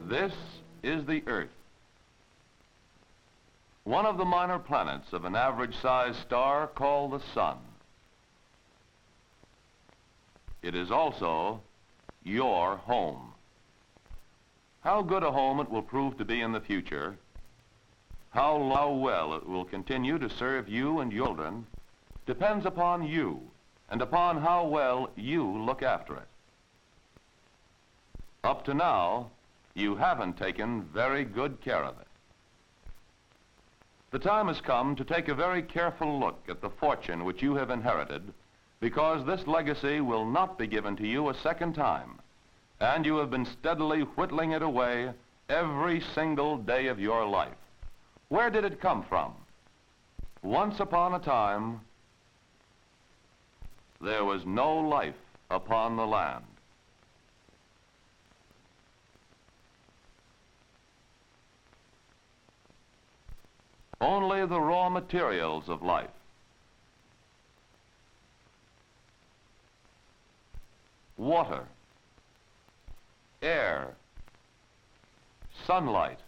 This is the Earth, one of the minor planets of an average-sized star called the Sun. It is also your home. How good a home it will prove to be in the future, how well it will continue to serve you and your children, depends upon you and upon how well you look after it. Up to now, you haven't taken very good care of it. The time has come to take a very careful look at the fortune which you have inherited, because this legacy will not be given to you a second time, and you have been steadily whittling it away every single day of your life. Where did it come from? Once upon a time, there was no life upon the land. Only the raw materials of life. Water, air, sunlight,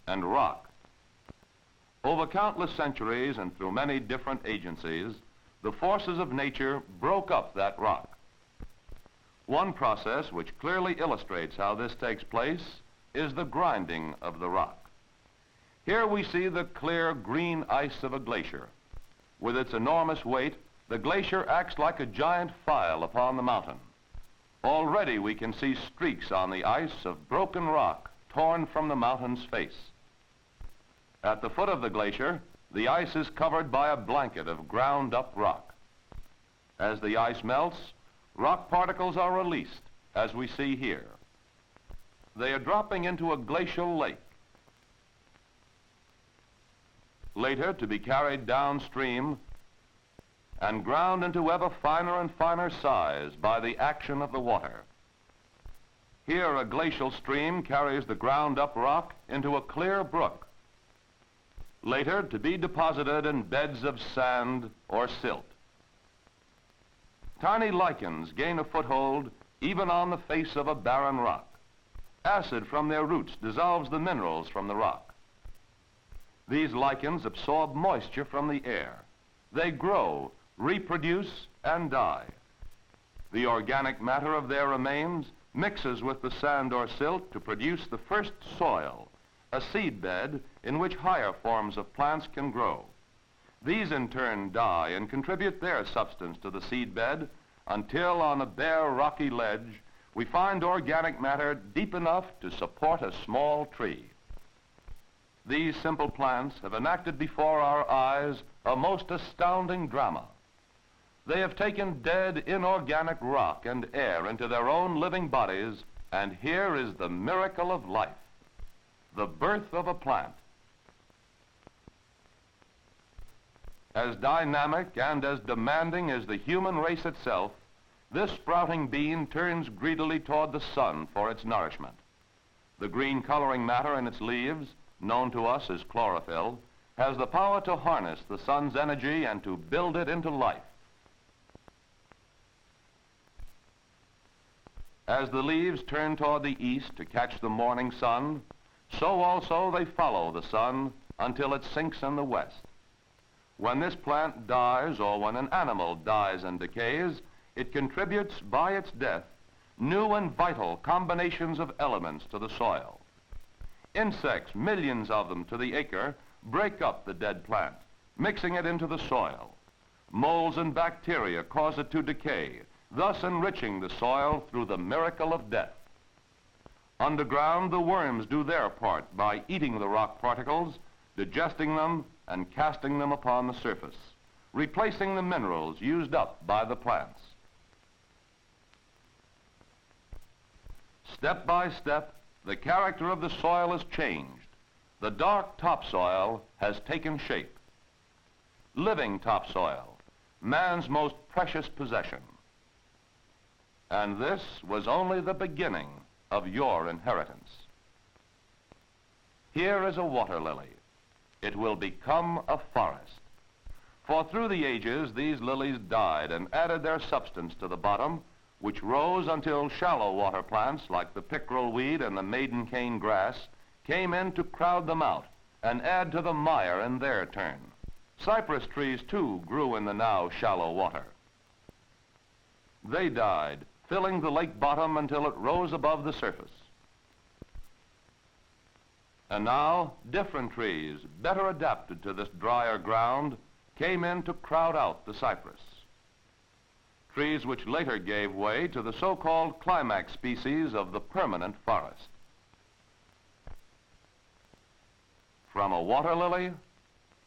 and rock. Over countless centuries and through many different agencies, the forces of nature broke up that rock. One process which clearly illustrates how this takes place is the grinding of the rock. Here we see the clear green ice of a glacier. With its enormous weight, the glacier acts like a giant file upon the mountain. Already we can see streaks on the ice of broken rock torn from the mountain's face. At the foot of the glacier, the ice is covered by a blanket of ground-up rock. As the ice melts, rock particles are released, as we see here. They are dropping into a glacial lake, later to be carried downstream and ground into ever finer and finer size by the action of the water. Here a glacial stream carries the ground-up rock into a clear brook, later to be deposited in beds of sand or silt. Tiny lichens gain a foothold even on the face of a barren rock. Acid from their roots dissolves the minerals from the rock. These lichens absorb moisture from the air. They grow, reproduce, and die. The organic matter of their remains mixes with the sand or silt to produce the first soil, a seed bed in which higher forms of plants can grow. These in turn die and contribute their substance to the seed bed until on a bare rocky ledge we find organic matter deep enough to support a small tree. These simple plants have enacted before our eyes a most astounding drama. They have taken dead inorganic rock and air into their own living bodies, and here is the miracle of life, the birth of a plant. As dynamic and as demanding as the human race itself, this sprouting bean turns greedily toward the sun for its nourishment. The green coloring matter in its leaves, known to us as chlorophyll, has the power to harness the sun's energy and to build it into life. As the leaves turn toward the east to catch the morning sun, so also they follow the sun until it sinks in the west. When this plant dies, or when an animal dies and decays, it contributes by its death new and vital combinations of elements to the soil. Insects, millions of them to the acre, break up the dead plant, mixing it into the soil. Molds and bacteria cause it to decay, thus enriching the soil through the miracle of death. Underground, the worms do their part by eating the rock particles, digesting them, and casting them upon the surface, replacing the minerals used up by the plants. Step by step, the character of the soil is changed. The dark topsoil has taken shape. Living topsoil, man's most precious possession. And this was only the beginning of your inheritance. Here is a water lily. It will become a forest. For through the ages, these lilies died and added their substance to the bottom, which rose until shallow water plants like the pickerel weed and the maiden cane grass came in to crowd them out and add to the mire in their turn. Cypress trees, too, grew in the now shallow water. They died, filling the lake bottom until it rose above the surface. And now, different trees, better adapted to this drier ground, came in to crowd out the cypress. Trees which later gave way to the so-called climax species of the permanent forest. From a water lily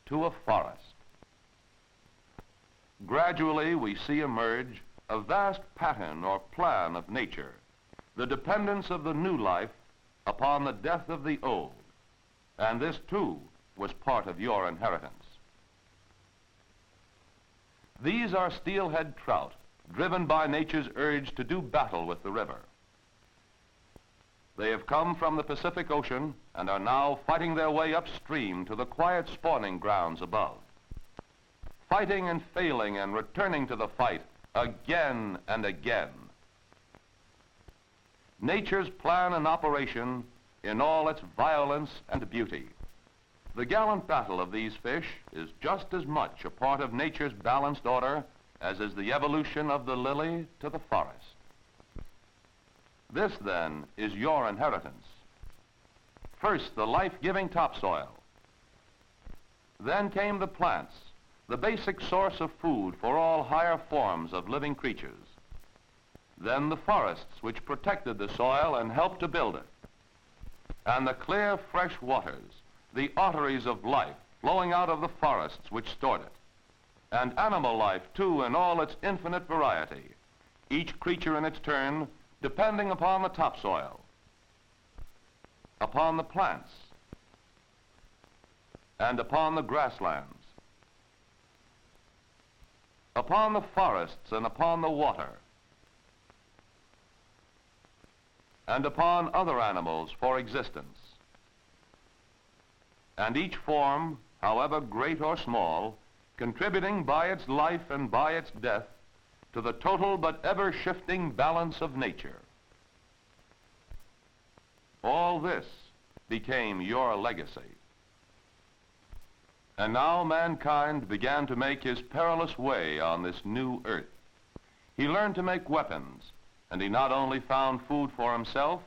to a forest. Gradually we see emerge a vast pattern or plan of nature, the dependence of the new life upon the death of the old. And this too was part of your inheritance. These are steelhead trout, driven by nature's urge to do battle with the river. They have come from the Pacific Ocean and are now fighting their way upstream to the quiet spawning grounds above. Fighting and failing and returning to the fight again and again. Nature's plan and operation in all its violence and beauty. The gallant battle of these fish is just as much a part of nature's balanced order as is the evolution of the lily to the forest. This, then, is your inheritance. First, the life-giving topsoil. Then came the plants, the basic source of food for all higher forms of living creatures. Then the forests, which protected the soil and helped to build it. And the clear, fresh waters, the arteries of life flowing out of the forests which stored it. And animal life, too, in all its infinite variety, each creature in its turn depending upon the topsoil, upon the plants, and upon the grasslands, upon the forests and upon the water, and upon other animals for existence. And each form, however great or small, contributing by its life and by its death to the total but ever-shifting balance of nature. All this became your legacy. And now mankind began to make his perilous way on this new earth. He learned to make weapons, and he not only found food for himself,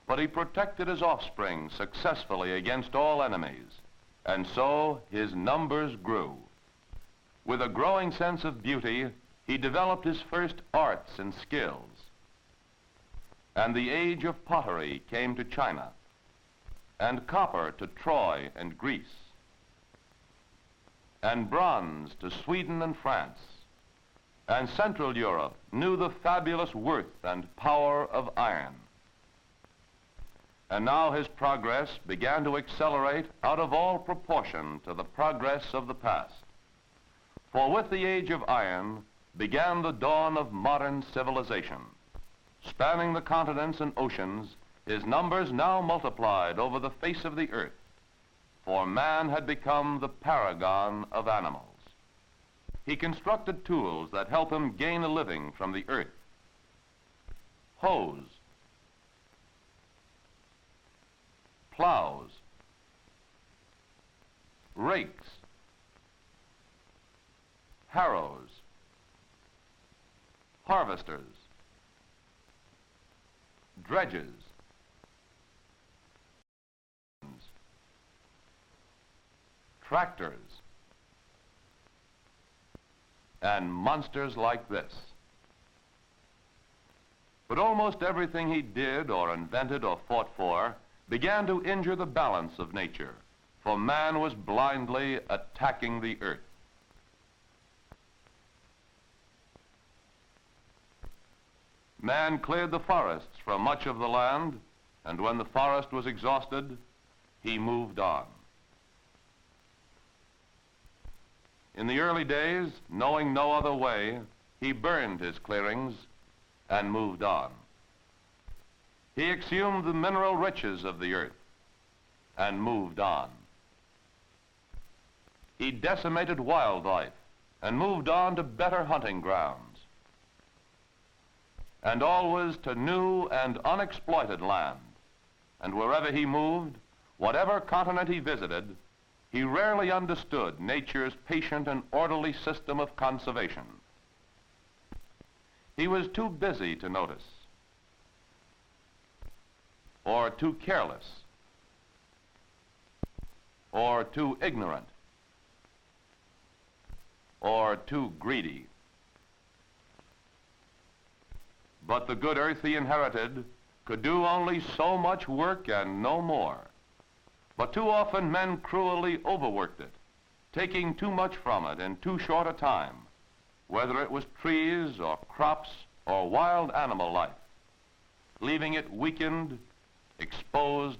but he protected his offspring successfully against all enemies. And so his numbers grew. With a growing sense of beauty, he developed his first arts and skills. And the age of pottery came to China, and copper to Troy and Greece, and bronze to Sweden and France, and Central Europe knew the fabulous worth and power of iron. And now his progress began to accelerate out of all proportion to the progress of the past. For with the age of iron began the dawn of modern civilization. Spanning the continents and oceans, his numbers now multiplied over the face of the earth, for man had become the paragon of animals. He constructed tools that help him gain a living from the earth. Hoes, plows, rakes, harrows, harvesters, dredges, tractors, and monsters like this. But almost everything he did or invented or fought for began to injure the balance of nature, for man was blindly attacking the earth. Man cleared the forests from much of the land and when the forest was exhausted, he moved on. In the early days, knowing no other way, he burned his clearings and moved on. He exhumed the mineral riches of the earth and moved on. He decimated wildlife and moved on to better hunting grounds, and always to new and unexploited land. And wherever he moved, whatever continent he visited, he rarely understood nature's patient and orderly system of conservation. He was too busy to notice, or too careless, or too ignorant, or too greedy. But the good earth he inherited could do only so much work and no more. But too often men cruelly overworked it, taking too much from it in too short a time, whether it was trees or crops or wild animal life, leaving it weakened, exposed,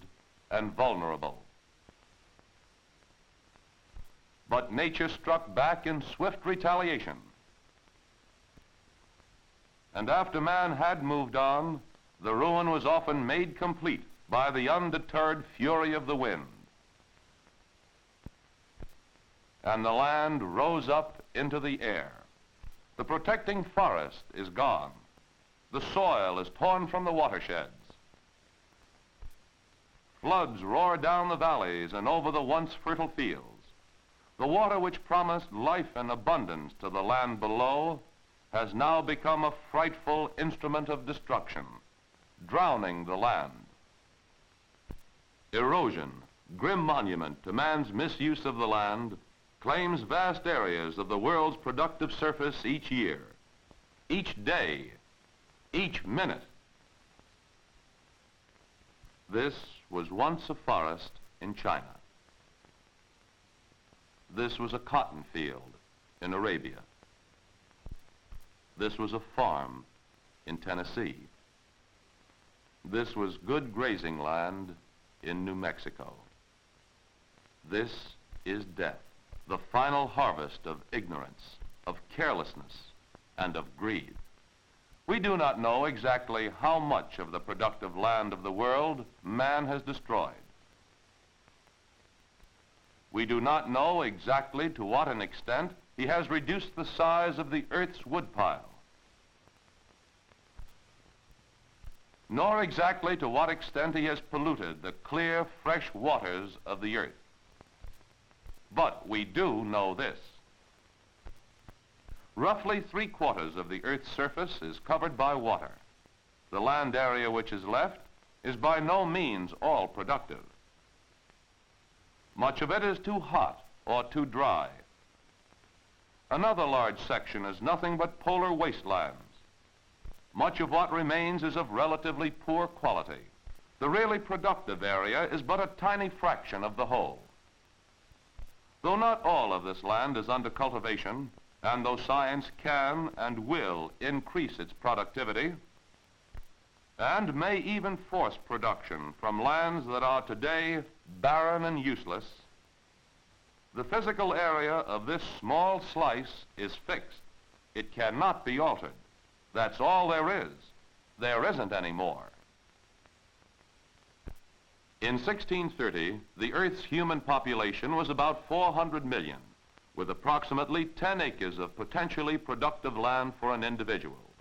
and vulnerable. But nature struck back in swift retaliation. And after man had moved on, the ruin was often made complete by the undeterred fury of the wind. And the land rose up into the air. The protecting forest is gone. The soil is torn from the watersheds. Floods roar down the valleys and over the once fertile fields. The water which promised life and abundance to the land below has now become a frightful instrument of destruction, drowning the land. Erosion, grim monument to man's misuse of the land, claims vast areas of the world's productive surface each year, each day, each minute. This was once a forest in China. This was a cotton field in Arabia. This was a farm in Tennessee. This was good grazing land in New Mexico. This is death, the final harvest of ignorance, of carelessness, and of greed. We do not know exactly how much of the productive land of the world man has destroyed. We do not know exactly to what an extent he has reduced the size of the earth's woodpile, nor exactly to what extent he has polluted the clear, fresh waters of the earth. But we do know this. Roughly 3/4 of the earth's surface is covered by water. The land area which is left is by no means all productive. Much of it is too hot or too dry. Another large section is nothing but polar wastelands. Much of what remains is of relatively poor quality. The really productive area is but a tiny fraction of the whole. Though not all of this land is under cultivation, and though science can and will increase its productivity, and may even force production from lands that are today barren and useless, the physical area of this small slice is fixed. It cannot be altered. That's all there is. There isn't any more. In 1630, the Earth's human population was about 400 million, with approximately 10 acres of potentially productive land for an individual.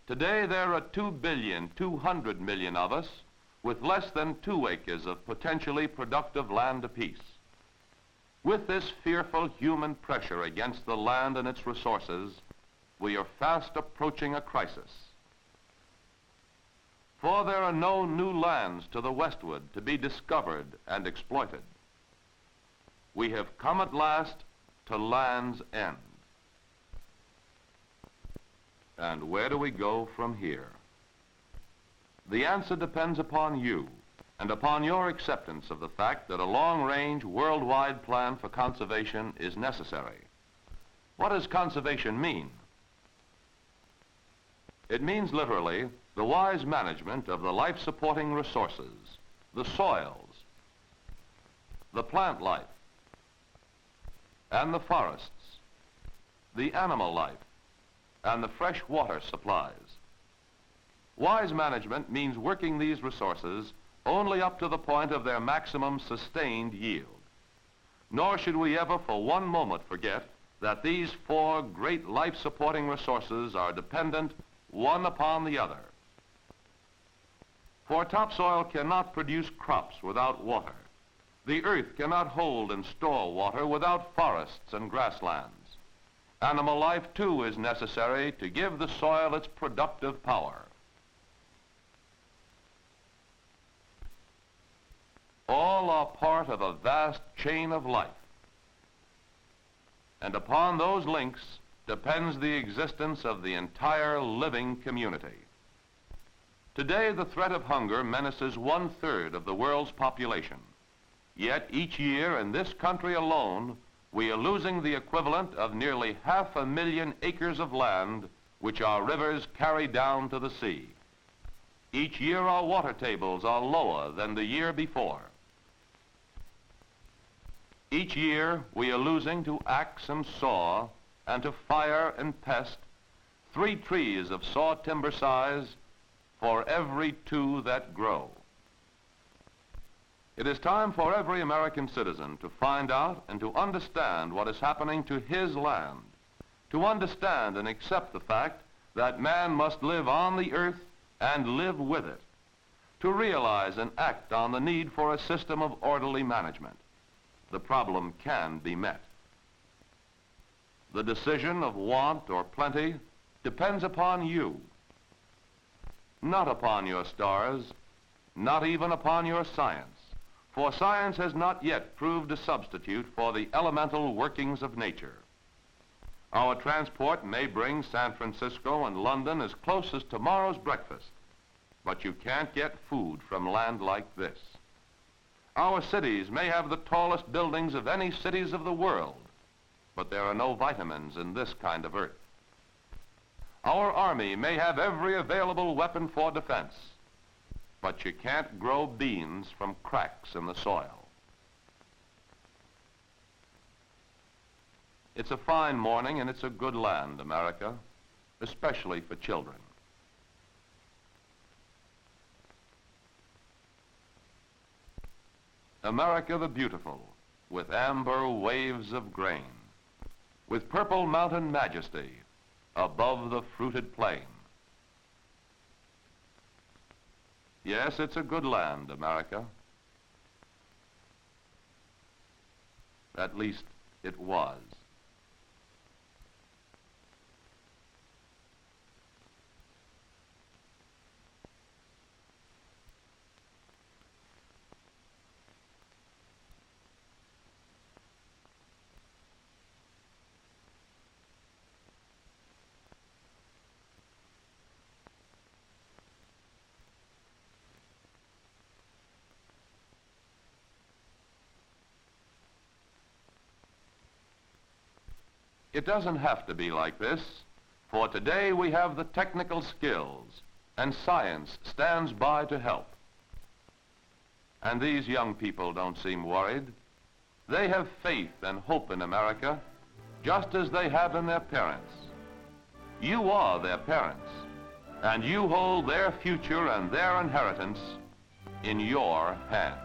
Today, there are 2,200,000,000 of us, with less than 2 acres of potentially productive land apiece. With this fearful human pressure against the land and its resources, we are fast approaching a crisis. For there are no new lands to the westward to be discovered and exploited. We have come at last to land's end. And where do we go from here? The answer depends upon you and upon your acceptance of the fact that a long-range, worldwide plan for conservation is necessary. What does conservation mean? It means literally the wise management of the life-supporting resources, the soils, the plant life, and the forests, the animal life, and the fresh water supplies. Wise management means working these resources only up to the point of their maximum sustained yield. Nor should we ever for one moment forget that these four great life-supporting resources are dependent one upon the other. For topsoil cannot produce crops without water. The earth cannot hold and store water without forests and grasslands. Animal life, too, is necessary to give the soil its productive power. All are part of a vast chain of life. And upon those links depends the existence of the entire living community. Today, the threat of hunger menaces 1/3 of the world's population. Yet each year in this country alone, we are losing the equivalent of nearly 500,000 acres of land which our rivers carry down to the sea. Each year our water tables are lower than the year before. Each year we are losing to axe and saw and to fire and pest 3 trees of saw timber size for every 2 that grow. It is time for every American citizen to find out and to understand what is happening to his land, to understand and accept the fact that man must live on the earth and live with it, to realize and act on the need for a system of orderly management. The problem can be met. The decision of want or plenty depends upon you, not upon your stars, not even upon your science. For science has not yet proved a substitute for the elemental workings of nature. Our transport may bring San Francisco and London as close as tomorrow's breakfast, but you can't get food from land like this. Our cities may have the tallest buildings of any cities of the world, but there are no vitamins in this kind of earth. Our army may have every available weapon for defense, but you can't grow beans from cracks in the soil. It's a fine morning and it's a good land, America, especially for children. America the beautiful, with amber waves of grain, with purple mountain majesty above the fruited plain. Yes, it's a good land, America. At least it was. It doesn't have to be like this, for today we have the technical skills, and science stands by to help. And these young people don't seem worried. They have faith and hope in America, just as they have in their parents. You are their parents, and you hold their future and their inheritance in your hands.